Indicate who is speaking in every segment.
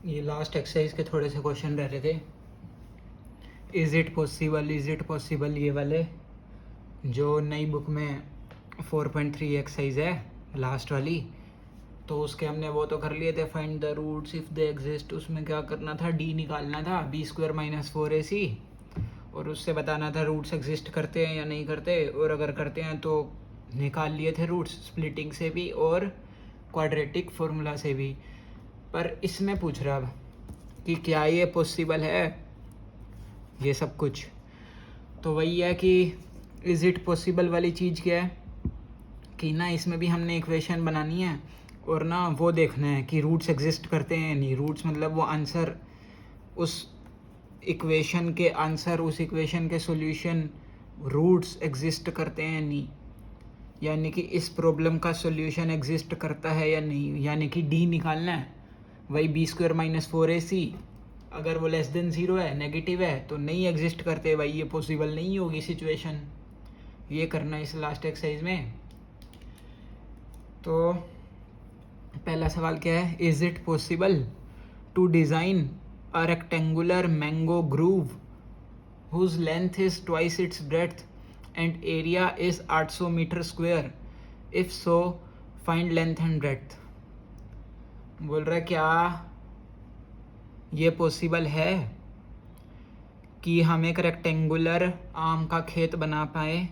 Speaker 1: ये last exercise के थोड़े से क्वेश्चन रह रहे थे। इज़ इट पॉसिबल ये वाले जो नई बुक में 4.3 एक्सरसाइज है लास्ट वाली, तो उसके हमने वो तो कर लिए थे। Find the roots if they exist. उसमें क्या करना था, डी निकालना था, b² - 4ac, और उससे बताना था रूट्स एग्जिस्ट करते हैं या नहीं करते, और अगर करते हैं तो निकाल लिए थे रूट्स स्प्लिटिंग से भी और क्वाड्रेटिक फार्मूला से भी। पर इसमें पूछ रहा अब कि क्या ये पॉसिबल है ये सब कुछ। तो वही है कि इज़ इट पॉसिबल वाली चीज़ क्या है कि ना इसमें भी हमने इक्वेशन बनानी है और ना वो देखना है कि रूट्स एग्जिस्ट करते हैं या नहीं। रूट्स मतलब वो आंसर, उस इक्वेशन के आंसर, उस इक्वेशन के सॉल्यूशन, रूट्स एग्जिस्ट करते हैं या नहीं, यानी कि इस प्रॉब्लम का सॉल्यूशन एग्जिस्ट करता है या नहीं, यानी कि डी निकालना है। वही b² - 4ac, अगर वो लेस देन 0 है, नेगेटिव है, तो नहीं एग्जिस्ट करते भाई, ये पॉसिबल नहीं होगी सिचुएशन। ये करना है इस लास्ट एक्सरसाइज में। तो पहला सवाल क्या है, is it possible to design a rectangular mango grove whose length is twice its breadth and area is 800 meter square? If so, find length and breadth. बोल रहा है क्या ये पॉसिबल है कि हम एक रेक्टेंगुलर आम का खेत बना पाए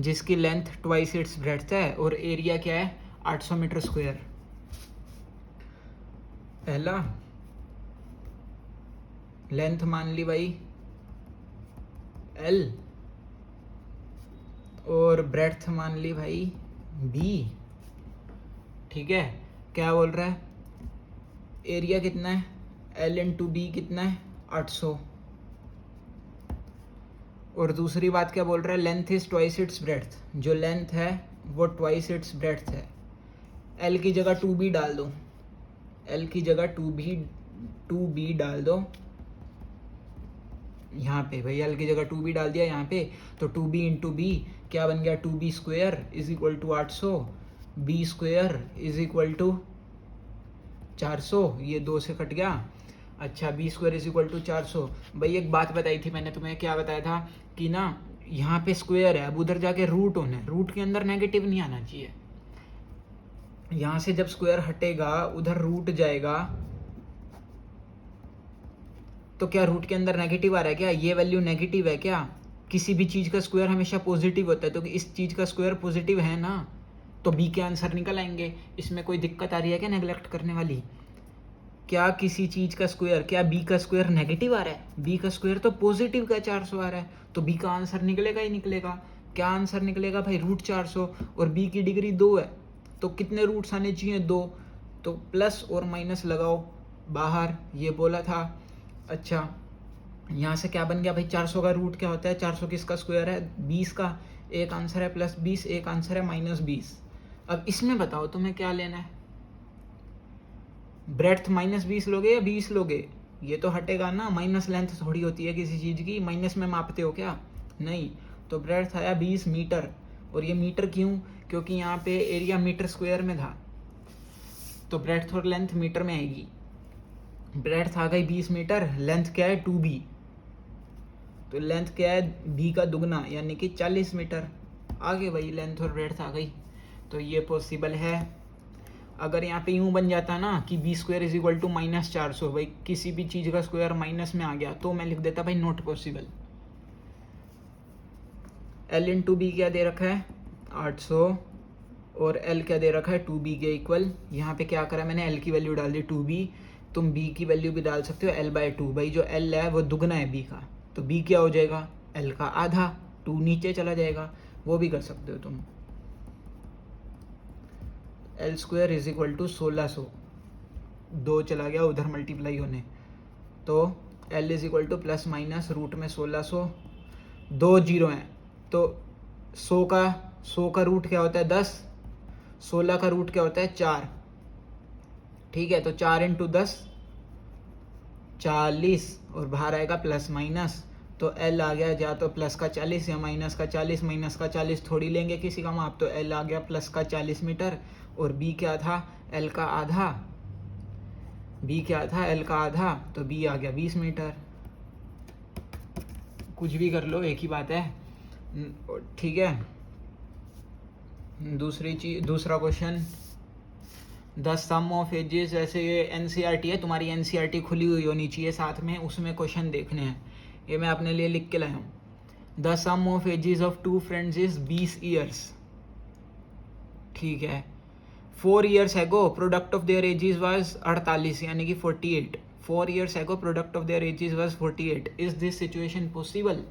Speaker 1: जिसकी लेंथ ट्वाइस इट्स ब्रेड्थ है और एरिया क्या है 800 मीटर स्क्वायर। पहला लेंथ मान ली भाई L और ब्रेड्थ मान ली भाई B। ठीक है, क्या बोल रहा है, एरिया कितना है, L × B कितना है 800, और दूसरी बात क्या बोल रहा है, length is twice its breadth, जो लेंथ है वो ट्वाइस इट्स ब्रेड्थ है। L की जगह 2B डाल दो, L की जगह 2B डाल दो यहाँ पे भाई, L की जगह 2B डाल दिया यहाँ पे, तो 2B × B क्या बन गया, 2B² = 800, B² = 400, ये 2 से कट गया। अच्छा, B² = 400। भाई एक बात बताई थी मैंने तुम्हें, क्या बताया था कि ना यहाँ पे स्क्वायर है, अब उधर जाके रूट होना है, रूट के अंदर नेगेटिव नहीं आना चाहिए। यहाँ से जब स्क्वायर हटेगा उधर रूट जाएगा, तो क्या रूट के अंदर नेगेटिव आ रहा है क्या, ये वैल्यू नेगेटिव है क्या। किसी भी चीज़ का स्क्वायर हमेशा पॉजिटिव होता है, तो इस चीज़ का स्क्वायर पॉजिटिव है ना, तो बी के आंसर निकल आएंगे। इसमें कोई दिक्कत आ रही है क्या नेगलेक्ट करने वाली। क्या किसी चीज़ का स्क्वायर, क्या बी का स्क्वायर नेगेटिव आ रहा है, बी का स्क्वायर तो पॉजिटिव का 400 आ रहा है, तो बी का आंसर निकलेगा ही निकलेगा। क्या आंसर निकलेगा भाई, √400, और बी की डिग्री 2 है, तो कितने रूट्स आने चाहिए, 2, तो प्लस और माइनस लगाओ बाहर, ये बोला था। अच्छा, यहाँ से क्या बन गया भाई, 400 का रूट क्या होता है, 400 किसका स्क्वायर है, 20 का। एक आंसर है +20, एक आंसर है -20। अब इसमें बताओ तुम्हें क्या लेना है, ब्रेड्थ -20 लोगे या 20 लोगे, ये तो हटेगा ना, माइनस लेंथ थोड़ी होती है किसी चीज़ की, माइनस में मापते हो क्या, नहीं। तो ब्रेड्थ आया 20 मीटर, और ये मीटर क्यों, क्योंकि यहाँ पे एरिया मीटर स्क्वायर में था, तो ब्रेड्थ और लेंथ मीटर में आएगी। ब्रेड्थ आ गई 20 मीटर, लेंथ क्या है 2B, तो लेंथ क्या है B का दुगना यानी कि 40 मीटर। आगे भाई लेंथ और ब्रेड्थ आ गई, तो ये पॉसिबल है। अगर यहाँ पे यूँ बन जाता ना कि B² = -400, भाई किसी भी चीज़ का स्क्वायर माइनस में आ गया तो मैं लिख देता भाई नॉट पॉसिबल। L × B क्या दे रखा है 800, और L क्या दे रखा है 2B के इक्वल। यहाँ पे क्या करा मैंने, L की वैल्यू डाल दी 2B, तुम B की वैल्यू भी डाल सकते हो L/2। भाई जो L है वो दुगना है B का, तो B क्या हो जाएगा, L का आधा, 2 नीचे चला जाएगा, वो भी कर सकते हो तुम। L² = 1600, 2 चला गया उधर मल्टीप्लाई होने, तो L = ± रूट में 1600, 2 0 हैं, तो 100 का रूट क्या होता है 10, 16 का रूट क्या होता है 4। ठीक है, तो 4 × 10 40, और बाहर आएगा ±, तो L आ गया या तो प्लस का 40 या माइनस का 40, माइनस का 40 थोड़ी लेंगे किसी का माप, तो L आ गया प्लस का 40 मीटर, और B क्या था L का आधा, बी क्या था, एल का आधा, तो बी आ गया 20 मीटर। कुछ भी कर लो एक ही बात है, ठीक है। दूसरी चीज, दूसरा question, the sum of ages, ऐसे ये एनसीईआरटी है, तुम्हारी एनसीईआरटी खुली हुई होनी चाहिए साथ में, उसमें क्वेश्चन देखने हैं, ये मैं अपने लिए लिख के लाया हूँ। The sum of ages of two friends is 20 years, ठीक है। 4 years ago product of their ages was 48, यानी कि 48। 4 years ago product of their ages was 48। Is this situation possible?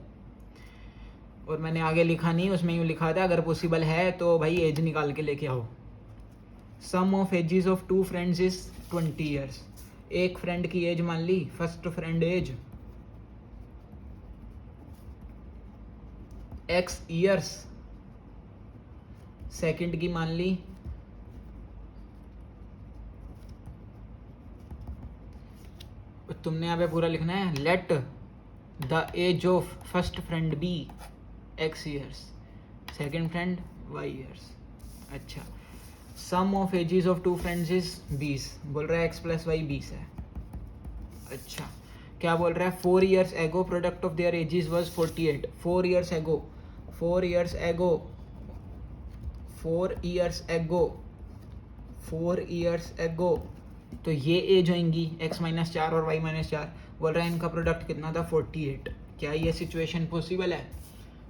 Speaker 1: और मैंने आगे लिखा नहीं, उसमें यूँ लिखा था अगर पॉसिबल है तो भाई एज निकाल के लेके आओ। Sum of ages of two friends is 20 years. एक फ्रेंड की एज मान ली, first friend age x years, second की मान ली तुमने यहाँ पे पूरा लिखना है, let the age of first friend be x years, second friend y years. अच्छा, sum of ages of two friends is 20, बोल रहा है x प्लस वाई 20 है। अच्छा, क्या बोल रहा है, 4 years ago product of their ages was 48। 4 years एगो, 4 ईयर्स एगो, 4 ईयर्स एगो, 4 ईयर्स एगो, तो ये एज होंगी x माइनस 4 और y माइनस 4। बोल रहा है इनका प्रोडक्ट कितना था, 48। क्या ये सिचुएशन पॉसिबल है?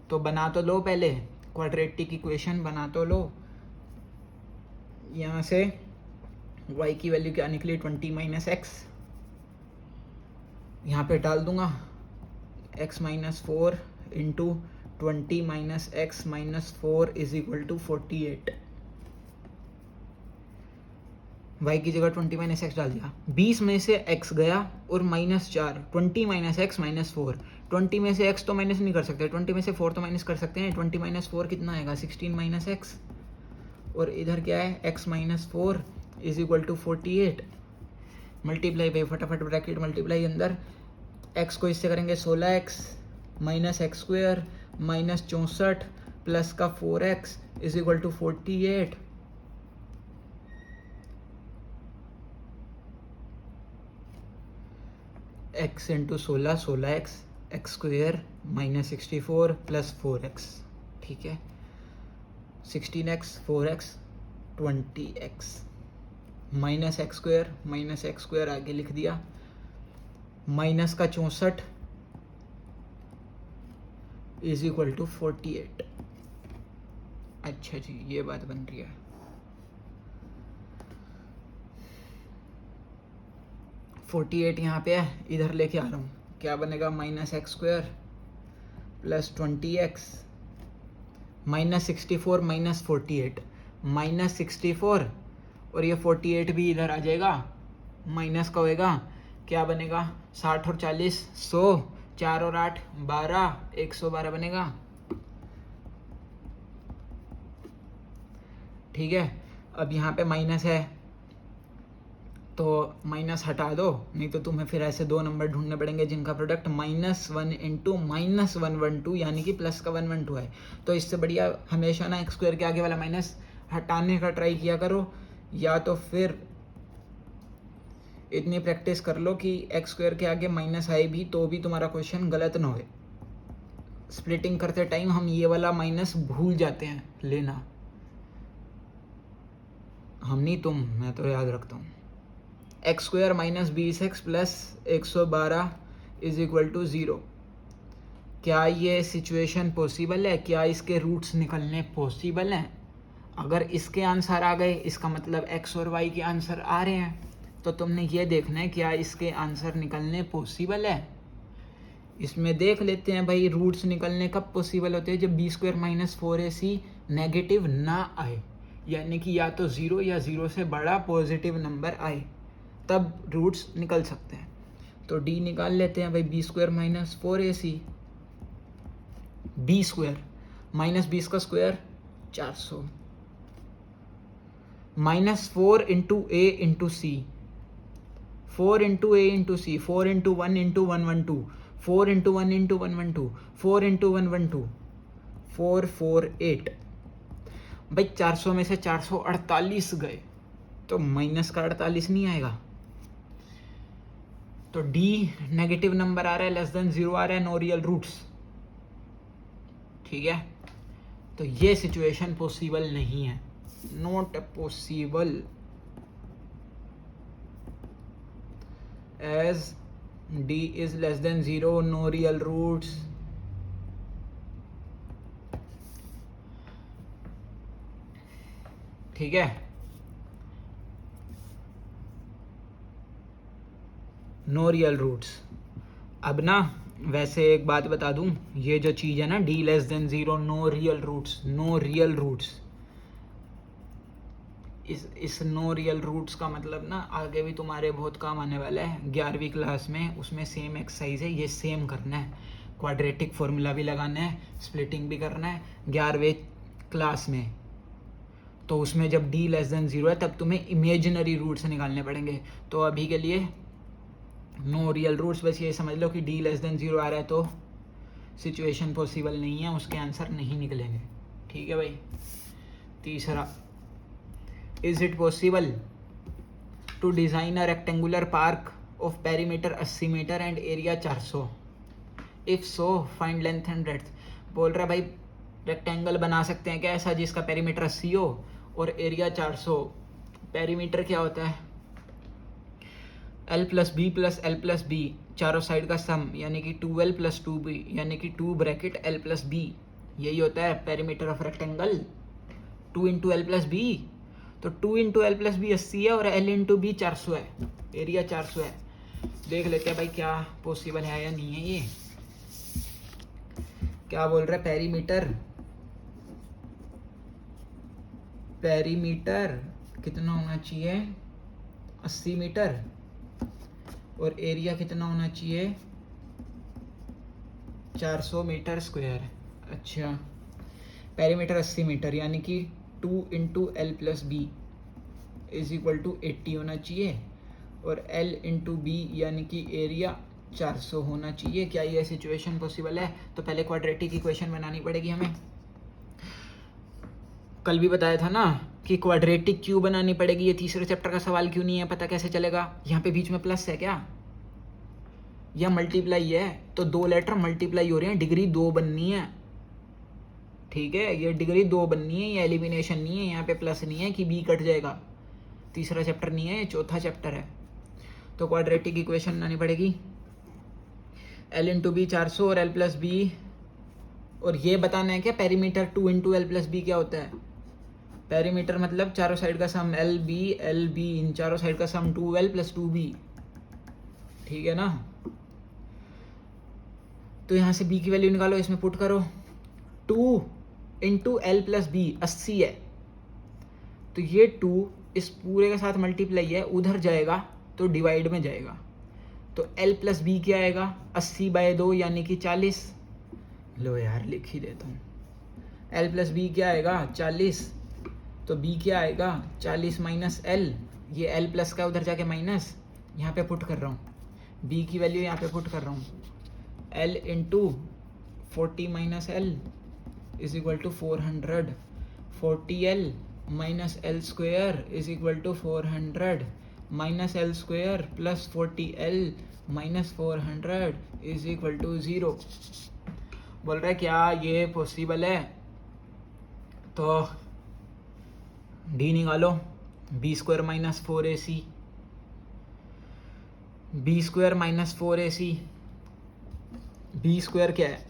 Speaker 1: तो बना तो लो, पहले क्वाड्रेटिक इक्वेशन बना तो लो। यहाँ से y की वैल्यू क्या निकली, 20 माइनस एक्स, यहाँ पे डाल दूंगा x minus 4 into 20 minus x minus 4 is equal to 48। y की जगह 20 माइनस एक्स डाल दिया, 20 में से x गया और माइनस 4, 20 माइनस एक्स माइनस 4। 20 में से x तो माइनस नहीं कर सकते, 20 में से 4 तो माइनस कर सकते हैं। 20 माइनस 4 कितना आएगा, 16 माइनस एक्स, और इधर क्या है, x minus 4 is equal to 48। Multiply भाई, फटाफट ब्रैकेट मल्टीप्लाई, अंदर x को इससे करेंगे 16x minus x square minus 64 plus का 4x is equal to 48। x into 16, 16x, x square minus 64 plus 4x, ठीक है। 16x, 4x, 20x minus x square आगे लिख दिया, माइनस का 64 इज इक्वल टू 48। अच्छा जी, ये बात बन रही है। फोर्टी एट यहाँ पे है, इधर लेके आ रहा हूँ, क्या बनेगा, minus x square plus 20x minus 64 minus 48, minus 64 और ये 48 भी इधर आ जाएगा, माइनस का होएगा, क्या बनेगा, 60 और 40 100, 4 और 8 12, 112 बनेगा, ठीक है। अब यहाँ पे माइनस है तो माइनस हटा दो, नहीं तो तुम्हें फिर ऐसे दो नंबर ढूंढने पड़ेंगे जिनका प्रोडक्ट -1 इंटू -112 यानी कि प्लस का 112 है। तो इससे बढ़िया हमेशा ना एक्स स्क्वायर के आगे वाला माइनस हटाने का ट्राई किया करो, या तो फिर इतनी प्रैक्टिस कर लो कि एक्स स्क्वायर के आगे माइनस आए भी तो भी तुम्हारा क्वेश्चन गलत ना होए। स्प्लिटिंग करते टाइम हम ये वाला माइनस भूल जाते हैं लेना, हम नहीं तुम, मैं तो याद रखता हूँ। X square minus 20x plus 112 is equal to 0। क्या ये सिचुएशन पॉसिबल है? क्या इसके रूट्स निकलने पॉसिबल हैं? अगर इसके आंसर आ गए इसका मतलब x और y के आंसर आ रहे हैं, तो तुमने ये देखना है क्या इसके आंसर निकलने पॉसिबल है। इसमें देख लेते हैं भाई, रूट्स निकलने कब पॉसिबल होते हैं, जब b² माइनस 4ac नेगेटिव ना आए, यानी कि या तो 0 या 0 से बड़ा पॉजिटिव नंबर आए, तब रूट्स निकल सकते हैं। तो d निकाल लेते हैं भाई, b² minus 4ac, b² minus 20 का square 400 minus 4 into a into c, 4 into a into c, 4 into 1 into 112, 4 into 1 into 112, 4 into 112, 448। भाई 400 में से 448 गए तो माइनस का 48 नहीं आएगा, तो डी नेगेटिव नंबर आ रहा है, लेस देन 0 आ रहा है, नो रियल रूट्स। ठीक है, तो ये सिचुएशन पॉसिबल नहीं है, not possible as D is less than 0, no real roots. ठीक है, नो रियल रूट्स। अब ना वैसे एक बात बता दूं, ये जो चीज़ है ना D less than 0, no real roots, no real roots, इस नो रियल रूट्स का मतलब ना आगे भी तुम्हारे बहुत काम आने वाला है 11वीं क्लास में। उसमें सेम एक्सरसाइज है, ये सेम करना है, क्वाड्रेटिक फॉर्मूला भी लगाना है, स्प्लिटिंग भी करना है 11वीं क्लास में। तो उसमें जब डी लेस देन 0 है तब तुम्हें इमेजिनरी रूट्स निकालने पड़ेंगे। तो अभी के लिए नो रियल रूट्स, बस ये समझ लो कि डी लेस देन 0 आ रहा है तो सिचुएशन पॉसिबल नहीं है, उसके आंसर नहीं निकलेंगे। ठीक है भाई। तीसरा, is it possible to design a rectangular park of perimeter 80 meter and area 400, if so find length and breadth. बोल रहा है भाई रेक्टेंगल बना सकते हैं क्या ऐसा जिसका पेरीमीटर 80 हो और एरिया 400। पेरीमीटर क्या होता है? एल प्लस बी चारों साइड का सम, यानी कि 2L + 2B, यानी कि 2 ब्रैकेट L + B, यही होता है perimeter of rectangle. 2 × L + B, तो 2 × L + B 80 है और L × B 400 है, एरिया 400 है। देख लेते हैं भाई क्या पॉसिबल है या नहीं है ये। क्या बोल रहा है? पेरीमीटर कितना होना चाहिए? 80 मीटर, और एरिया कितना होना चाहिए? 400 मीटर स्क्वायर। अच्छा, पेरीमीटर 80 मीटर यानी कि 2 × L + B = 80 होना चाहिए, और L × B यानी कि एरिया 400 होना चाहिए। क्या ये सिचुएशन पॉसिबल है? तो पहले क्वाड्रेटिक इक्वेशन बनानी पड़ेगी हमें। कल भी बताया था ना कि क्वाड्रेटिक क्यों बनानी पड़ेगी, ये तीसरे चैप्टर का सवाल क्यों नहीं है, पता कैसे चलेगा? यहाँ पे बीच में प्लस है क्या, या मल्टीप्लाई है? तो 2 लेटर मल्टीप्लाई हो रहे हैं, डिग्री 2 बननी है। ठीक है, ये डिग्री 2 बननी है, ये एलिमिनेशन नहीं है। यहाँ पे प्लस नहीं है कि बी कट जाएगा। तीसरा चैप्टर नहीं है, ये चौथा चैप्टर है। तो क्वाड्रेटिक इक्वेशन बनानी पड़ेगी। L × B 400 और L + B, और ये बताना है क्या पेरीमीटर 2 × L + B क्या होता है? पेरीमीटर मतलब चारों साइड का सम L B, इन चारों साइड का सम 2L + 2B। ठीक है ना? तो यहाँ से B की वैल्यू निकालो, इसमें पुट करो। 2 × L + B 80 है, तो ये 2 इस पूरे के साथ मल्टीप्लाई है, उधर जाएगा तो डिवाइड में जाएगा। तो L + B क्या आएगा? 80/2 यानी कि 40। लो यार लिख ही देता हूँ। L + B क्या आएगा? 40। तो B क्या आएगा? 40 - L, ये L प्लस का उधर जाके माइनस, यहाँ पे पुट कर रहा हूँ। B की वैल्यू यहाँ पे पुट कर रहा हूँ। L × 40 - L = 400। 40L - L² = 400, -L² + 40L - 400 = 0। बोल रहा है क्या ये पॉसिबल है? तो डी निकालो, B² - 4AC, B² - 4AC। B² क्या है?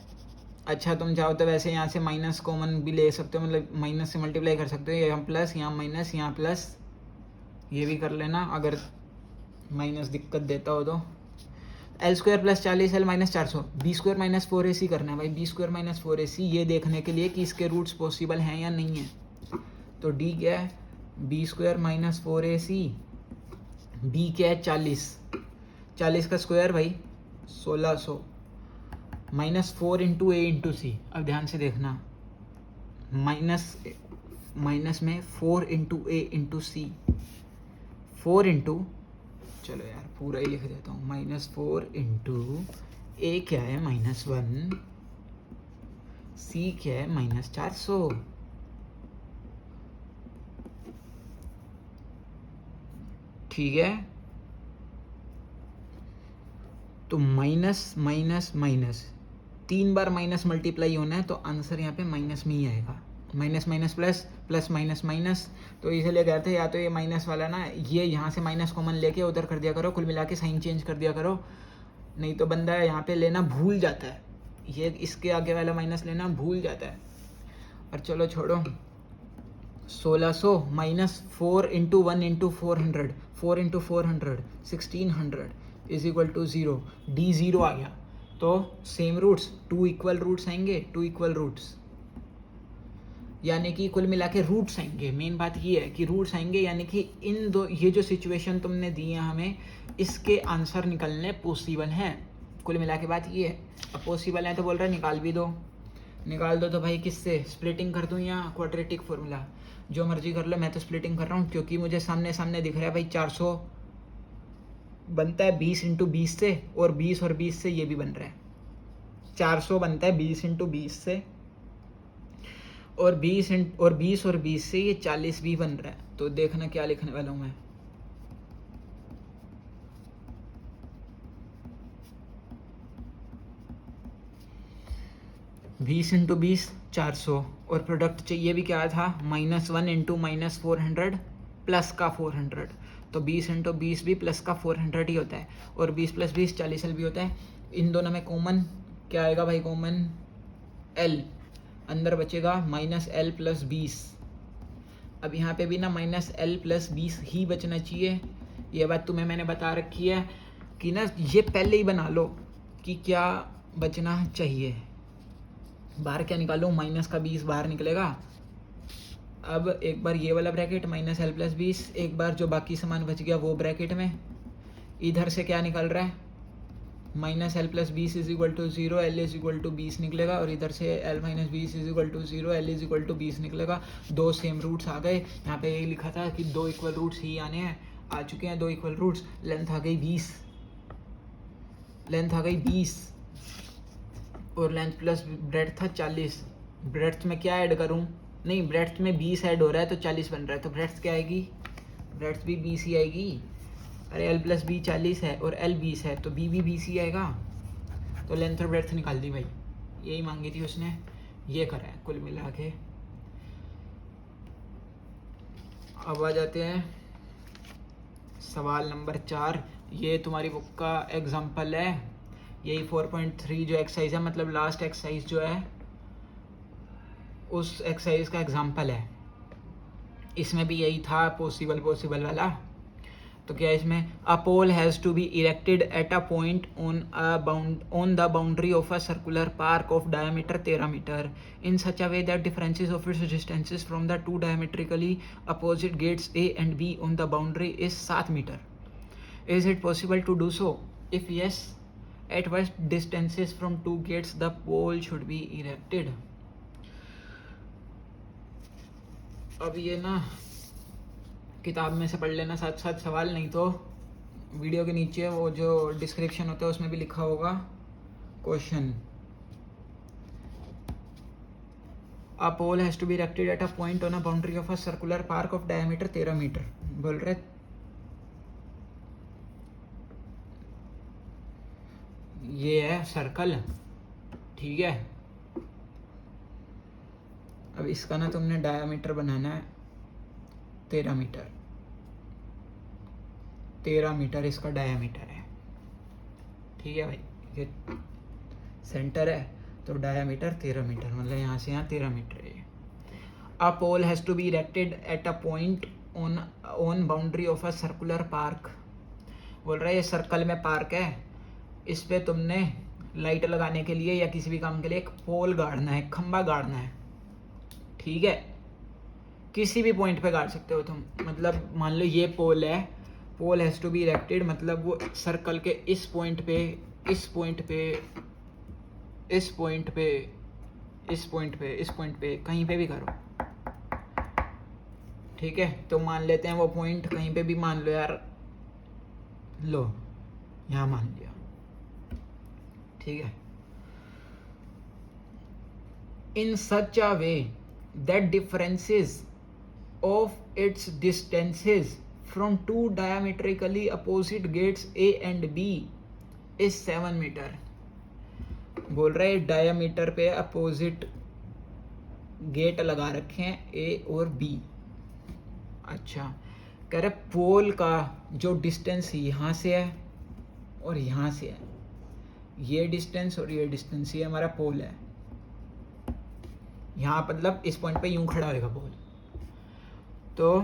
Speaker 1: अच्छा, तुम चाहो तो वैसे यहाँ से माइनस कॉमन भी ले सकते हो, मतलब माइनस से मल्टीप्लाई कर सकते हो। यहाँ प्लस, यहाँ माइनस, यहाँ प्लस, ये भी कर लेना अगर माइनस दिक्कत देता हो तो। L² + 40, L - 400, B² - 4AC करना है भाई। B² - 4AC ये देखने के लिए कि इसके रूट्स पॉसिबल हैं या नहीं है। तो D क्या है? B² - 4AC। B क्या है? 40, 40 का स्क्वायर भाई 1600, -4 × A × C। अब ध्यान से देखना, माइनस में 4 × A × C, 4 × चलो यार पूरा ही लिख देता हूँ। -4 × A क्या है? -1, C क्या है? -400। ठीक है, तो माइनस माइनस माइनस, 3 बार माइनस मल्टीप्लाई होना है, तो आंसर यहाँ पे माइनस में ही आएगा। Minus minus plus, plus minus minus, तो इसलिए कहते हैं या तो ये माइनस वाला ना, ये यहाँ से माइनस कॉमन लेके उधर कर दिया करो, कुल मिला के साइन चेंज कर दिया करो, नहीं तो बंदा यहाँ पे लेना भूल जाता है, ये इसके आगे वाला माइनस लेना भूल जाता है। और चलो छोड़ो, 1600 minus 4 into 1 into 400, 4 into 400 1600 is equal to 0, D 0 आ गया। तो सेम रूट्स, 2 इक्वल रूट्स आएंगे, 2 इक्वल रूट्स, यानी कि कुल मिला के रूट्स आएंगे। मेन बात ये है कि रूट्स आएंगे, यानी कि इन दो, ये जो सिचुएशन तुमने दी है हमें, इसके आंसर निकलने पॉसिबल हैं। कुल मिला के बात ये है। अब पॉसिबल है तो बोल रहा है निकाल भी दो, निकाल दो तो भाई किससे, स्प्लिटिंग कर दूँ या क्वाड्रेटिक फॉर्मूला, जो मर्जी कर लो, मैं तो स्प्लिटिंग कर रहा हूँ क्योंकि मुझे सामने सामने दिख रहा है भाई 400 बनता है 20 इंटू 20 से, और 20 और 20 से ये भी बन रहा है, 400 बनता है 20 इंटू 20 से, और 20 और 20 से ये 40 भी बन रहा है। तो देखना क्या लिखने वाला हूँ मैं, बीस इंटू 20 400, और प्रोडक्ट चाहिए भी क्या था, -1 इंटू -400 प्लस का 400, तो 20 इंटू 20 भी प्लस का 400 ही होता है, और 20 प्लस 20 40 भी होता है। इन दोनों में कॉमन क्या आएगा भाई, कॉमन L, अंदर बचेगा -L प्लस 20। अब यहाँ पे भी ना -L प्लस 20 ही बचना चाहिए। ये बात तुम्हें मैंने बता रखी है कि ना, ये पहले ही बना लो कि क्या बचना चाहिए। बाहर क्या निकालो, माइनस का 20 बाहर निकलेगा। अब एक बार ये वाला ब्रैकेट -L प्लस 20, एक बार जो बाकी सामान बच गया वो ब्रैकेट में, इधर से क्या निकल रहा है, -L plus 20 is equal to 0, L is equal to 20 निकलेगा, और इधर से L minus 20 is equal to 0, L is equal to 20 निकलेगा। दो सेम रूट्स आ गए। यहाँ पे यही लिखा था कि 2 इक्वल रूट्स ही आने हैं, आ चुके हैं 2 इक्वल रूट्स। लेंथ आ गई 20, लेंथ आ गई 20, और लेंथ प्लस ब्रेड्थ था 40। ब्रेड्थ में क्या ऐड करूँ, नहीं ब्रेड्थ में 20 ऐड हो रहा है तो 40 बन रहा है, तो ब्रेड्थ क्या आएगी, ब्रेड्थ भी 20 ही आएगी। अरे L प्लस बी 40 है और L 20 है, तो B भी 20 ही आएगा। तो लेंथ और ब्रेड्थ निकाल दी भाई, यही मांगी थी उसने, ये करा है कुल मिला के। अब आ जाते हैं सवाल नंबर 4। ये तुम्हारी बुक का एग्जाम्पल है, यही 4.3 जो एक्सरसाइज है, मतलब लास्ट एक्सरसाइज जो है उस एक्सरसाइज का एग्जाम्पल है। इसमें भी यही था पॉसिबल वाला। तो क्या इसमें, a pole has to be erected at a point on the boundary of a circular park of diameter 13 metre in such a way that differences of its distances from the two diametrically opposite gates A and B on the boundary is 7 metre. Is it possible to do so? If yes, at what distances from two gates the pole should be erected? अब ये ना किताब में से पढ़ लेना साथ साथ सवाल, नहीं तो वीडियो के नीचे वो जो डिस्क्रिप्शन होता है उसमें भी लिखा होगा question. A pole has to be erected at a point on a boundary of a circular park of diameter 13 meter. बोल रहे ये है सर्कल, ठीक है। अब इसका ना तुमने डायमीटर बनाना है 13 मीटर, 13 मीटर इसका डायमीटर है, ठीक है भाई। ये सेंटर है तो डायमीटर 13 मीटर, मतलब यहाँ से यहाँ 13 मीटर है। A pole has to be erected at a point on boundary of a circular park. बोल रहा है ये सर्कल में पार्क है, इस पे तुमने लाइट लगाने के लिए या किसी भी काम के लिए एक पोल गाड़ना है, खंबा गाड़ना है, ठीक है। किसी भी पॉइंट पे गाड़ सकते हो तुम, मतलब मान लो ये पोल है, पोल हैज़ टू बी इरेक्टेड मतलब वो सर्कल के इस पॉइंट पे, इस पॉइंट पे, इस पॉइंट पे, इस पॉइंट पे, इस पॉइंट पे, कहीं पे भी करो, ठीक है। तो मान लेते हैं वो पॉइंट कहीं पे भी मान लो यार, लो यहाँ मान लिया, ठीक है। In such a way that differences of its distances from two diametrically opposite gates A and B is 7 meter. बोल रहे हैं डायामीटर पे अपोजिट गेट लगा रखे हैं ए और बी। अच्छा, कह रहे पोल का जो डिस्टेंस यहाँ से है और यहाँ से है, ये डिस्टेंस और ये डिस्टेंस, ये हमारा पोल है। यहाँ मतलब इस पॉइंट पे यूं खड़ा होगा पोल। तो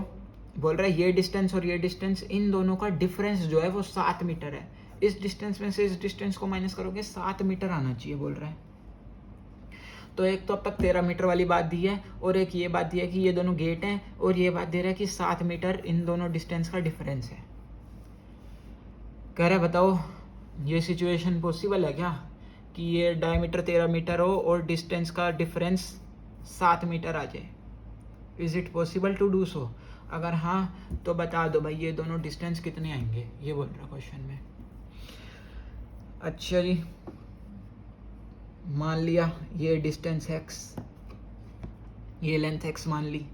Speaker 1: बोल रहा है ये डिस्टेंस और ये डिस्टेंस, इन दोनों का डिफरेंस जो है वो 7 मीटर है। इस डिस्टेंस में से इस डिस्टेंस को माइनस करोगे 7 मीटर आना चाहिए बोल रहा है। तो एक तो अब तक 13 मीटर वाली बात दी है, और एक ये बात दी है कि ये दोनों गेट हैं, और ये बात दे रहा है कि 7 मीटर इन दोनों डिस्टेंस का डिफरेंस है। कह रहा है बताओ ये सिचुएशन पॉसिबल है क्या कि ये डायमीटर 13 मीटर हो और डिस्टेंस का डिफरेंस 7 मीटर आ जाए? Is it possible to do so? अगर हाँ तो बता दो भाई ये दोनों डिस्टेंस कितने आएंगे, ये बोल रहा क्वेश्चन में। अच्छा जी, मान लिया ये डिस्टेंस x, ये लेंथ x मान ली,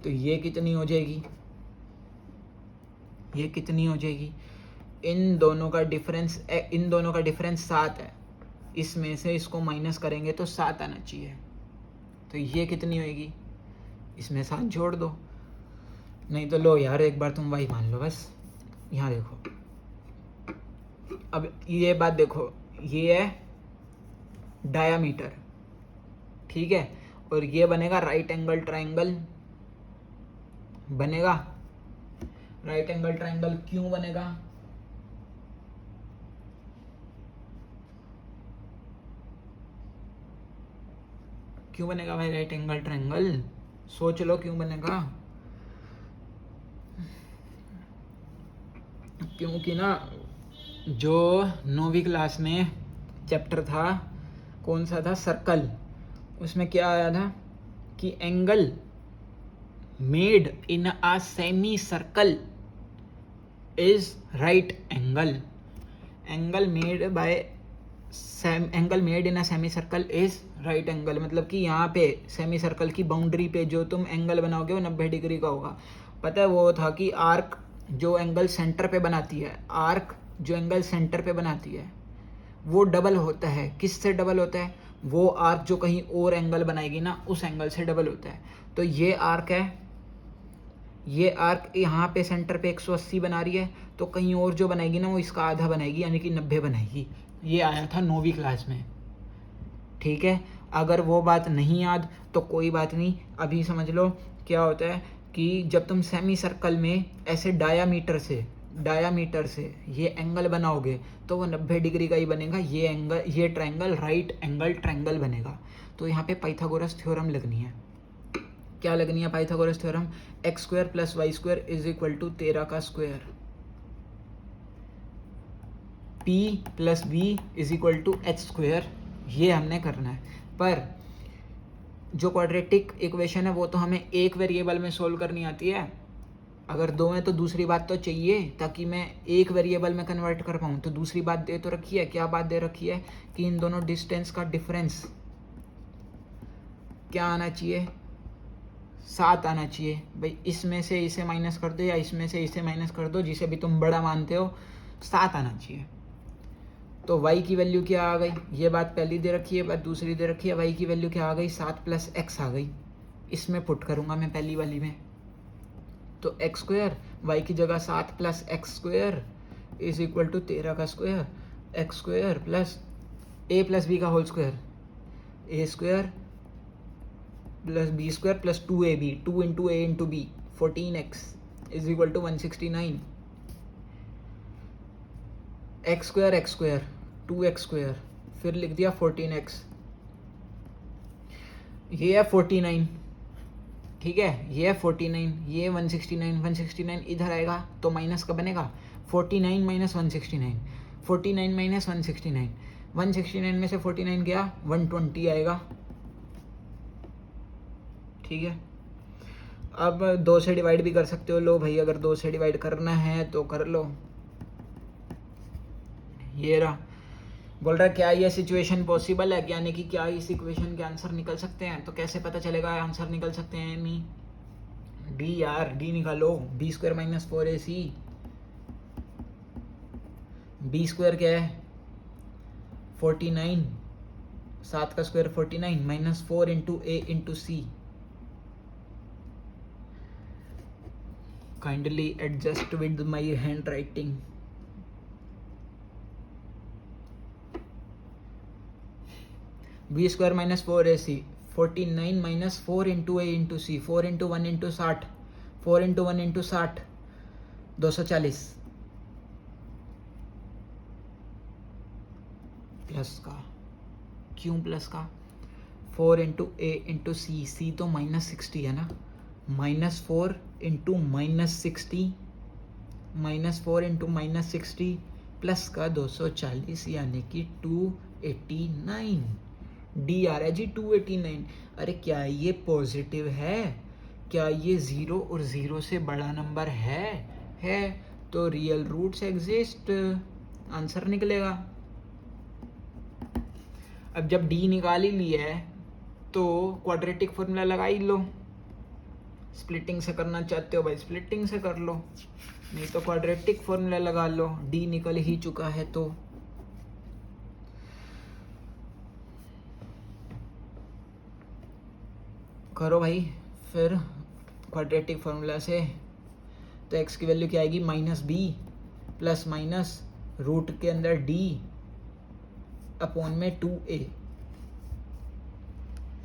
Speaker 1: तो ये कितनी हो जाएगी? ये कितनी हो जाएगी? इन दोनों का डिफरेंस 7 है। इसमें से इसको माइनस करेंगे तो 7 आना चाहिए। तो ये कितनी होएगी? इसमें 7 जोड़ दो, नहीं तो लो यार एक बार तुम y मान लो बस। यहाँ देखो, अब ये बात देखो, ये है डायामीटर, ठीक है, और ये बनेगा राइट एंगल ट्रायंगल, बनेगा राइट एंगल ट्रायंगल। क्यों बनेगा? क्यों बनेगा भाई राइट एंगल ट्रायंगल? सोच लो क्यों बनेगा। क्योंकि ना जो 9वीं क्लास में चैप्टर था, कौन सा था, सर्कल, उसमें क्या आया था कि angle made in a semi circle is right angle. Angle made in a semi circle is right angle, मतलब कि यहाँ पे सेमी सर्कल की बाउंड्री पे जो तुम एंगल बनाओगे वो 90 डिग्री का होगा। पता है वो था कि आर्क जो एंगल सेंटर पे बनाती है, आर्क जो एंगल सेंटर पे बनाती है वो डबल होता है। किससे डबल होता है? वो आर्क जो कहीं और एंगल बनाएगी ना, उस एंगल से डबल होता है। तो ये आर्क है, ये आर्क यहाँ पे सेंटर पे 180 बना रही है, तो कहीं और जो बनाएगी ना वो इसका आधा बनाएगी, यानी कि 90 बनाएगी। ये आया था 9वीं क्लास में, ठीक है। अगर वो बात नहीं याद तो कोई बात नहीं, अभी समझ लो क्या होता है कि जब तुम सेमी सर्कल में ऐसे डायामीटर से ये एंगल बनाओगे तो वो 90 डिग्री का ही बनेगा। ये एंगल, ये ट्रायंगल राइट एंगल ट्रायंगल बनेगा। तो यहाँ पे पाइथागोरस थ्योरम लगनी है। क्या लगनी है पाइथागोरस थ्योरम? x² + y² = 13 का स्क्वायर, p + b = h²। ये हमने करना है। पर जो क्वाड्रेटिक इक्वेशन है वो तो हमें एक वेरिएबल में सोल्व करनी आती है। अगर दो हैं तो दूसरी बात तो चाहिए, ताकि मैं एक वेरिएबल में कन्वर्ट कर पाऊँ। तो दूसरी बात दे तो रखी है, क्या बात दे रखी है कि इन दोनों डिस्टेंस का डिफरेंस क्या आना चाहिए? 7 आना चाहिए। भाई इसमें से इसे माइनस कर दो या इसमें से इसे माइनस कर दो, जिसे भी तुम बड़ा मानते हो, 7 आना चाहिए। तो y की वैल्यू क्या आ गई? ये बात पहली दे रखी है, बात दूसरी दे रखी है। y की वैल्यू क्या आ गई? 7 + x आ गई। इसमें पुट करूँगा मैं पहली वाली में, तो x², y की जगह 7 + x² = 13 का स्क्वायर, x² + a + b का whole square, a² + b² + 2ab, 2 × a × b, 14x = 169, x², 2x², फिर लिख दिया 14x। ये है 49, ठीक है, ये है 49, ये 169 इधर आएगा तो माइनस का बनेगा 49 - 169, 49 - 169, 169 में से 49 गया 120 आएगा, ठीक है। अब 2 से डिवाइड भी कर सकते हो, लो भाई अगर 2 से डिवाइड करना है तो कर लो। ये रहा। बोल रहा है क्या ये सिचुएशन पॉसिबल है, यानी कि क्या इस इक्वेशन के आंसर निकल सकते हैं? तो कैसे पता चलेगा आंसर निकल सकते हैं? नहीं, डी यार, डी निकालो, b² - 4ac बी स्क्वायर क्या है 49, 7 का square 49 minus 4 into a into c. Kindly adjust with my handwriting. B square minus 4ac 49 minus 4 into a into c. 4 into 1 into 60, 4 into 1 into 60 240 plus का, क्यों plus का, 4 into a into सी. सी तो minus 60 है ना, minus 4 into minus 60, minus 4 into minus 60 plus का 240 यानी कि 289. D आ रहा है जी 289. अरे क्या ये पॉजिटिव है, क्या ये ज़ीरो और ज़ीरो से बड़ा नंबर है तो रियल रूट्स एग्जिस्ट, आंसर निकलेगा. अब जब डी निकाल ही लिया है तो क्वाड्रेटिक फॉर्मूला लगा ही लो. स्प्लिटिंग से करना चाहते हो भाई स्प्लिटिंग से कर लो, नहीं तो क्वाड्रेटिक फॉर्मूला लगा लो. डी निकल ही चुका है तो करो भाई. फिर क्वाड्रेटिक फॉर्मूला से तो x की वैल्यू क्या आएगी minus b plus minus root के अंदर डी अपॉन में 2a,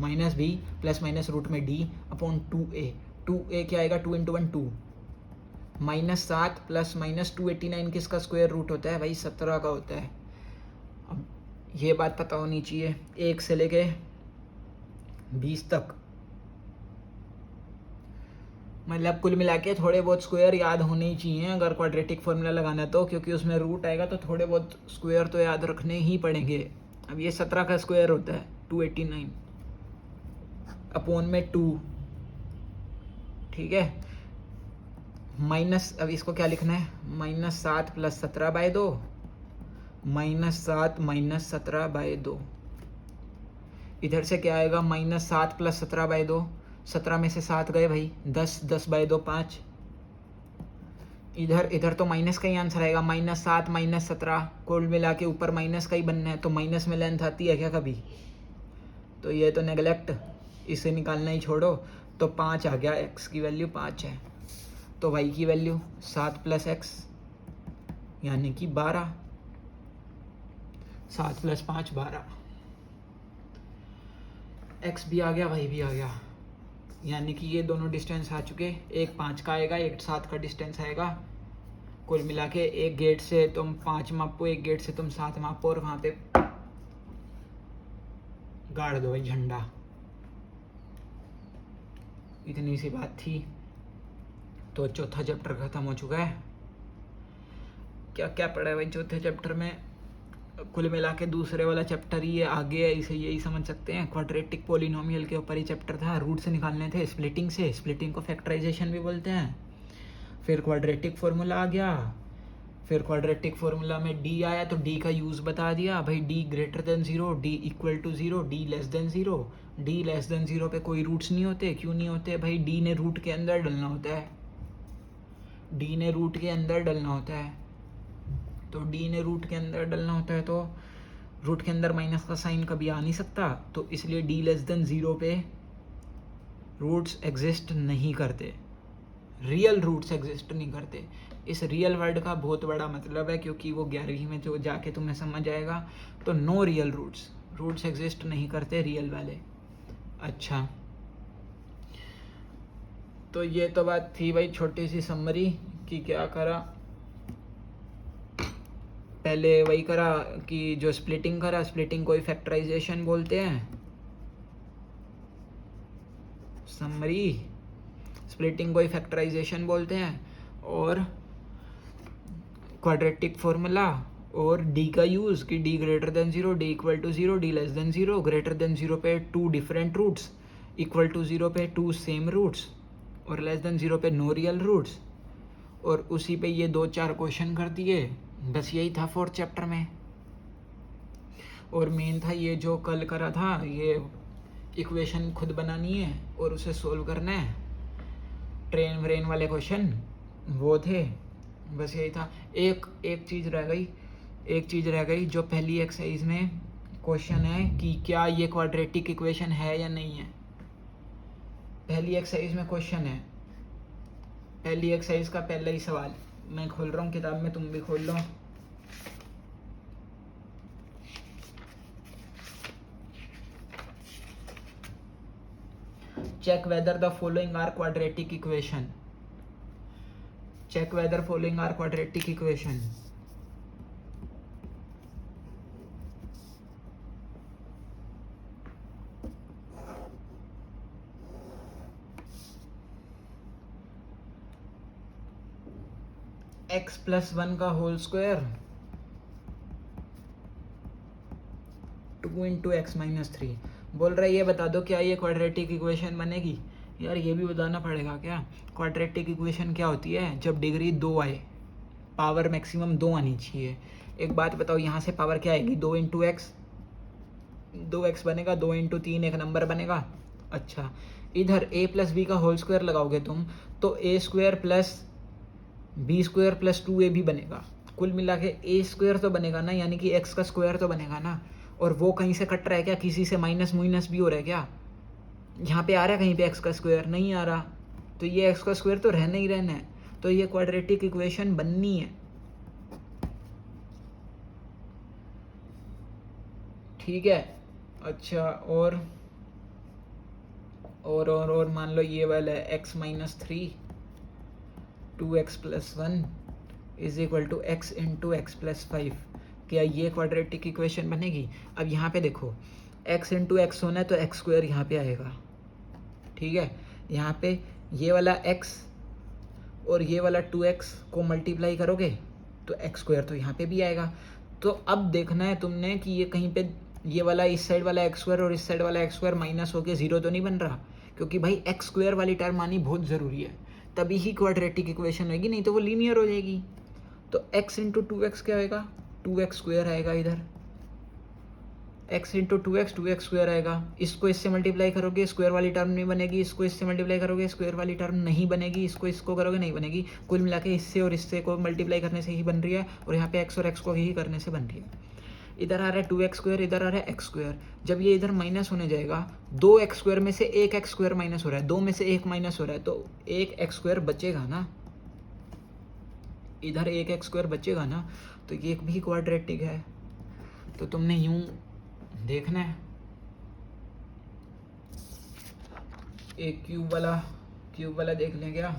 Speaker 1: minus b plus minus root में डी अपॉन 2a. 2a क्या आएगा 2 इंटू 1 2, माइनस 7 प्लस माइनस 289 किसका स्क्वायर रूट होता है भाई 17 का होता है. अब ये बात पता होनी चाहिए 1 से लेके 20 तक, मतलब कुल मिला के थोड़े बहुत स्क्वायर याद होने ही चाहिए अगर क्वाड्रेटिक फॉर्मूला लगाना तो, क्योंकि उसमें रूट आएगा तो थोड़े बहुत स्क्वायर तो याद रखने ही पड़ेंगे. अब ये 17 का स्क्वायर होता है 289 अपॉन में 2, ठीक है. माइनस, अब इसको क्या लिखना है minus 7 plus 17 by 2, minus 7 minus 17 by 2. इधर से क्या आएगा माइनस 7 प्लस 17 बाय 2, 17 में से 7 गए भाई 10, 10 बाय 2 5. इधर तो माइनस का ही आंसर आएगा, माइनस 7 माइनस 17 कुल मिला के ऊपर माइनस का ही बनना है, तो माइनस में लेंथ आती है क्या कभी, तो ये तो नेगलेक्ट, इसे निकालना ही छोड़ो. तो 5 आ गया, x की वैल्यू 5 है तो y की वैल्यू 7 प्लस x यानी कि 12. 7 प्लस 5 12, x भी आ गया y भी आ गया, यानी कि ये दोनों डिस्टेंस आ चुके. एक 5 का आएगा एक 7 का डिस्टेंस आएगा. कुल मिला के एक गेट से तुम 5 मापो, एक गेट से तुम 7 मापो और वहाँ पे गाड़ दो भाई झंडा. इतनी सी बात थी. तो चौथा चैप्टर खत्म हो चुका है. क्या क्या पढ़ा है भाई चौथे चैप्टर में, कुल मिला के दूसरे वाला चैप्टर ही है आगे है, इसे यही समझ सकते हैं. क्वाड्रेटिक पॉलिनोमियल के ऊपर ही चैप्टर था, रूट से निकालने थे स्प्लिटिंग से, स्प्लिटिंग को फैक्टराइजेशन भी बोलते हैं. फिर क्वाड्रेटिक फार्मूला आ गया, फिर क्वाड्रेटिक फार्मूला में डी आया तो डी का यूज़ बता दिया भाई. D greater than 0, D equal to 0, D less than 0. D less than 0 पे कोई रूट्स नहीं होते. क्यों नहीं होते भाई, डी ने रूट के अंदर डलना होता है, डी ने रूट के अंदर डलना होता है. तो डी ने रूट के अंदर डलना होता है तो रूट के अंदर माइनस का साइन कभी आ नहीं सकता, तो इसलिए डी लेस देन 0 पे रूट्स एग्जिस्ट नहीं करते, रियल रूट्स एग्जिस्ट नहीं करते. इस रियल वर्ड का बहुत बड़ा मतलब है, क्योंकि वो 11वीं में जो जाके तुम्हें समझ आएगा. तो no real roots, roots exist नहीं करते रियल वाले. अच्छा, तो ये तो बात थी भाई छोटी सी समरी कि क्या करा. पहले वही करा कि जो स्प्लिटिंग करा, स्प्लिटिंग को ही फैक्टराइजेशन बोलते हैं. समरी, स्प्लिटिंग को ही फैक्टराइजेशन बोलते हैं. और क्वाड्रेटिक फॉर्मूला और डी का यूज़ कि D greater than 0, D equal to 0, D less than 0. Greater than 0 पे 2 डिफरेंट रूट्स, इक्वल टू 0 पे 2 सेम रूट्स, और लेस देन 0 पे नो रियल रूट्स. और उसी पे ये 2-4 क्वेश्चन कर दिए. बस यही था 4th चैप्टर में. और मेन था ये जो कल करा था, ये इक्वेशन खुद बनानी है और उसे सोल्व करना है. ट्रेन व्रेन वाले क्वेश्चन वो थे, बस यही था. एक चीज़ रह गई एक चीज़ रह गई जो पहली एक्सरसाइज में क्वेश्चन है कि क्या ये क्वाड्रेटिक इक्वेशन है या नहीं है। पहली एक्सरसाइज में क्वेश्चन है, पहली एक्सरसाइज का पहला ही सवाल मैं खोल रहा हूँ किताब में, तुम भी खोल लो। Check whether the following are quadratic equation. Check whether following are quadratic equation. x plus 1 का whole square 2 into x minus 3 बोल रहा है ये बता दो क्या ये क्वाड्रेटिक इक्वेशन बनेगी। यार ये भी बताना पड़ेगा क्या, क्वाड्रेटिक इक्वेशन क्या होती है, जब डिग्री 2 आए, पावर मैक्सिमम 2 आनी चाहिए। एक बात बताओ, यहाँ से पावर क्या आएगी, 2 इंटू एक्स, 2x बनेगा, 2 इंटू 3 एक नंबर बनेगा। अच्छा, इधर a प्लस बी का होल स्क्वायर लगाओगे तुम तो a square plus B square plus 2a भी बनेगा। कुल मिला के a स्क्वायर तो बनेगा ना, यानी कि x का स्क्वायर तो बनेगा ना। और वो कहीं से कट रहा है क्या, किसी से माइनस माइनस भी हो रहा है क्या, यहाँ पे आ रहा है कहीं पे x का स्क्वायर, नहीं आ रहा, तो ये x का स्क्वायर तो रहना ही रहना है, तो ये क्वाड्रेटिक इक्वेशन बननी है। ठीक है। अच्छा, और मान लो ये वाला है x minus 3 2x plus 1 is equal to x into x plus 5। क्या ये क्वाड्रेटिक इक्वेशन बनेगी। अब यहाँ पे देखो, x इंटू एक्स होना है तो एक्स स्क्वायर यहाँ पे आएगा। ठीक है, यहाँ पे ये वाला x और ये वाला 2x को मल्टीप्लाई करोगे तो एक्स स्क्वायर तो यहाँ पे भी आएगा। तो अब देखना है तुमने कि ये कहीं पे ये वाला इस साइड वाला एक्स स्क्वायर और इस साइड वाला एक्स स्क्वायर माइनस होके 0 तो नहीं बन रहा, क्योंकि भाई एक्स स्क्वायर वाली टर्म आनी बहुत ज़रूरी है, तभी ही क्वाड्रेटिक इक्वेशन होगी, नहीं तो वो लीनियर हो जाएगी। तो x इंटू 2x क्या आएगा, 2x स्क्वायर आएगा इधर, x इंटू 2x स्क्वायर आएगा। इसको इससे मल्टीप्लाई करोगे स्क्वायर वाली टर्म नहीं बनेगी, इसको इससे मल्टीप्लाई करोगे स्क्वायर वाली टर्म नहीं बनेगी, इसको करोगे नहीं बनेगी। कुल मिला के इससे और इससे को मल्टीप्लाई करने से ही बन रही है, और यहाँ पे x और x को ही करने से बन रही है। इधर आ रहा है 2x स्क्वायर, इधर आ रहा है एक्स स्क्वायर। जब ये इधर माइनस होने जाएगा, 2x स्क्वायर में से एक एक्स स्क्वायर माइनस हो रहा है, 2 में से एक माइनस हो रहा है, तो एक एक्स स्क्वायर बचेगा ना, इधर एक एक्स स्क्वायर बचेगा ना, तो ये भी क्वाड्रेटिक है। तो तुमने यूं देखना है, एक क्यूब वाला देख लें क्या,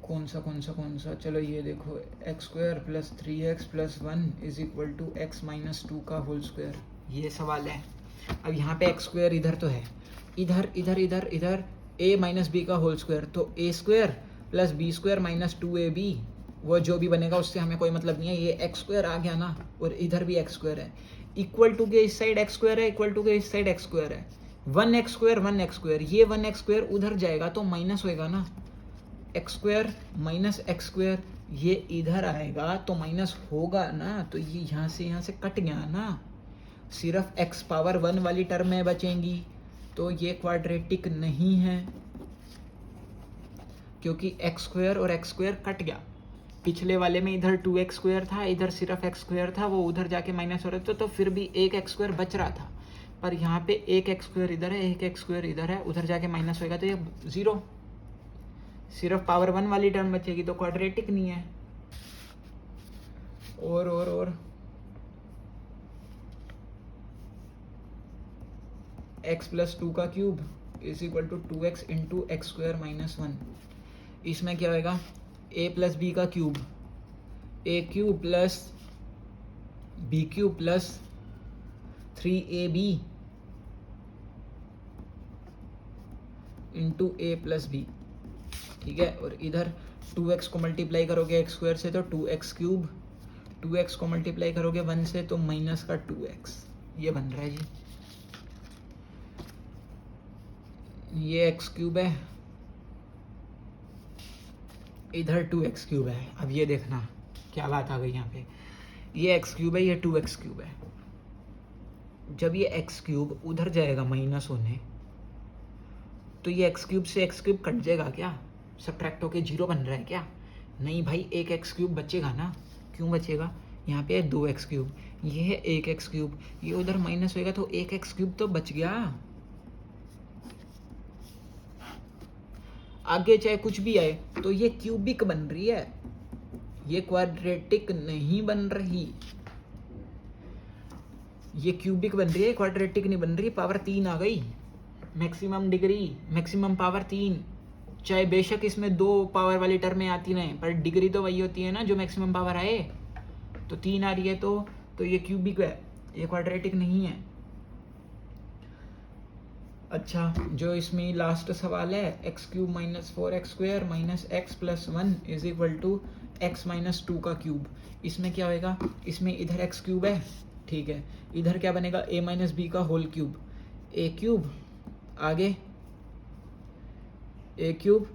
Speaker 1: कौन सा, चलो ये देखो, x square plus 3x plus 1 is equal to x minus 2 का होल स्क्वायर, ये सवाल है। अब यहाँ पे एक्स स्क्वायर इधर तो है, इधर a माइनस बी का होल स्क्वायर, तो a square plus B square minus 2ab, वो जो भी बनेगा उससे हमें कोई मतलब नहीं है, ये एक्स स्क्वायर आ गया ना, और इधर भी एक्स स्क्वायर है, इक्वल टू के इस साइड एक्स स्क्वायर है, इक्वल टू के इस साइड एक्स स्क्वायर है, 1x स्क्वायर, ये 1x स्क्वायर उधर जाएगा तो माइनस होएगा ना, x square minus x square, ये इधर आएगा तो माइनस होगा ना, तो ये यहाँ से कट गया ना, सिर्फ x पावर 1 वाली टर्म में बचेंगी, तो ये क्वाड्रेटिक नहीं है, क्योंकि एक्स स्क्वायर और एक्स स्क्वायर कट गया। पिछले वाले में इधर 2x स्क्वायर था, इधर सिर्फ एक्स स्क्वायर था, वो उधर जाके माइनस हो रहा था, तो फिर भी एक एक्स स्क्वायर बच रहा था, पर यहाँ पे एक एक्स स्क्वायर इधर है, एक एक्स स्क्वायर इधर है, उधर जाके माइनस होएगा तो ये 0, सिर्फ पावर 1 वाली टर्म बचेगी, तो क्वाड्रेटिक नहीं है। और x प्लस 2 का cube is equal to 2x into x square minus 1, इसमें क्या होएगा, a प्लस बी का cube, a cube plus B cube plus 3ab into a plus B. ठीक है, और इधर 2x को मल्टीप्लाई करोगे एक्स स्क्वायर से तो 2x क्यूब, 2x को मल्टीप्लाई करोगे 1 से तो माइनस का 2x, ये बन रहा है जी, ये x क्यूब है, इधर 2x क्यूब है। अब ये देखना क्या बात आ गई यहाँ पे, ये x क्यूब है, ये 2x क्यूब है, जब ये x क्यूब उधर जाएगा माइनस होने, तो ये x क्यूब से x क्यूब कट जाएगा क्या, सब्ट्रैक्ट होके 0 बन रहा है क्या, नहीं भाई, एक एक्स क्यूब बचेगा ना, क्यों बचेगा, यहाँ पे है 2x क्यूब, ये है 1x क्यूब, ये उधर माइनस होएगा तो 1x क्यूब तो बच गया। आगे चाहे कुछ भी आए तो ये क्यूबिक बन रही है, ये क्वाड्रेटिक नहीं बन रही, ये क्यूबिक बन रही है, क्वाड्रेटिक नहीं बन रही। पावर 3 आ गई, मैक्सिमम डिग्री, मैक्सिमम पावर 3। चाहे बेशक इसमें 2 पावर वाली टर्में आती रहें, पर डिग्री तो वही होती है ना जो मैक्सिमम पावर आए। तो 3 आ रही है तो ये क्यूबिक है, ये क्वाड्रेटिक नहीं है। अच्छा, जो इसमें लास्ट सवाल है, x cube minus 4x square minus x plus 1 is equal to x minus 2 का क्यूब। इसमें क्या होएगा, इसमें इधर एक्स क्यूब है, ठीक है, इधर क्या बनेगा, a माइनस बी का होल क्यूब, a क्यूब, आगे a cube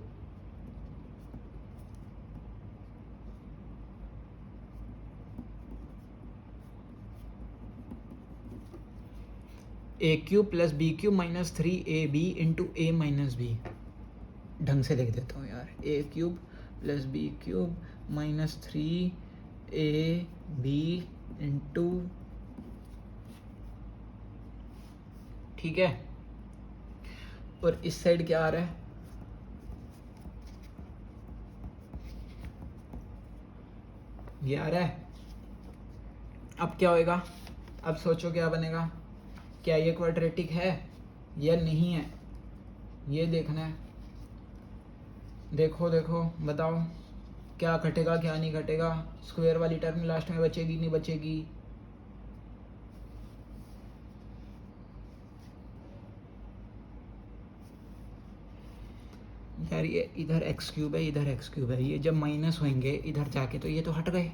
Speaker 1: a cube plus B cube minus 3ab into a minus B. ढंग से लिख देता हूँ यार, a cube plus B cube minus 3ab into, ठीक है, और इस साइड क्या आ रहा है, ये आ रहा है। अब क्या होएगा, अब सोचो क्या बनेगा, क्या ये क्वाड्रेटिक है या नहीं है, ये देखना है। देखो देखो बताओ क्या घटेगा क्या नहीं घटेगा, स्क्वायर वाली टर्म लास्ट में बचेगी नहीं बचेगी। यार ये इधर एक्स क्यूब है, इधर एक्स क्यूब है, ये जब माइनस होंगे इधर जाके तो ये तो हट गए,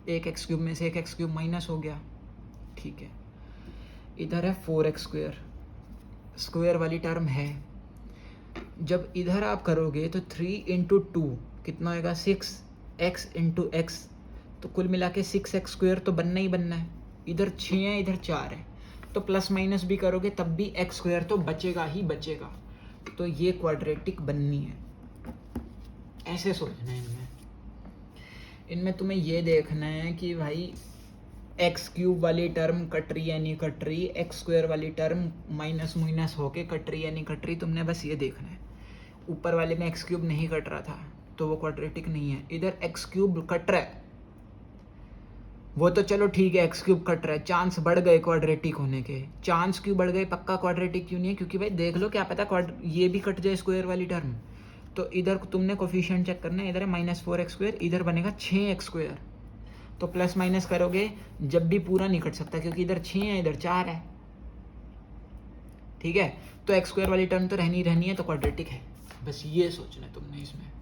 Speaker 1: एक एक्स क्यूब में से एक एक्स क्यूब माइनस हो गया, ठीक है। इधर है 4x स्क्वायर, स्क्वायर वाली टर्म है, जब इधर आप करोगे तो 3 इंटू 2 कितना होएगा, 6x इंटू एक्स, तो कुल मिला के 6x स्क्वायर तो बनना ही बनना है। इधर 6 है इधर 4 है, तो प्लस माइनस भी करोगे तब भी x स्क्वायर तो बचेगा ही बचेगा। तो ये क्वाड्रेटिक बननी है, ऐसे सोचना है इनमें तुम्हें ये देखना है कि भाई एक्स क्यूब वाली टर्म कट रही है नहीं कट रही, एक्स स्क्वायर वाली टर्म माइनस माइनस होके कट रही है नहीं कट रही, तुमने बस ये देखना है। ऊपर वाले में एक्स क्यूब नहीं कट रहा था तो वो क्वाड्रेटिक नहीं है, इधर एक्स क्यूब कट रहा है, वो तो चलो ठीक है, एक्स क्यूब कट रहा है, चांस बढ़ गए क्वाड्रेटिक होने के, चांस क्यों बढ़ गए, पक्का क्वाड्रेटिक क्यों नहीं है, क्योंकि भाई देख लो क्या पता ये भी कट जाए स्क्वायर वाली टर्म। तो इधर तुमने कोफिशिएंट चेक करना है, इधर है -4x स्क्वायर, इधर बनेगा 6x स्क्वायर, तो प्लस माइनस करोगे जब भी पूरा नहीं कट सकता क्योंकि इधर 6 है इधर 4 है, ठीक है। तो एक्स स्क्वायर वाली टर्म तो रहनी है तो क्वाड्रेटिक है, बस ये सोचना है तुमने इसमें।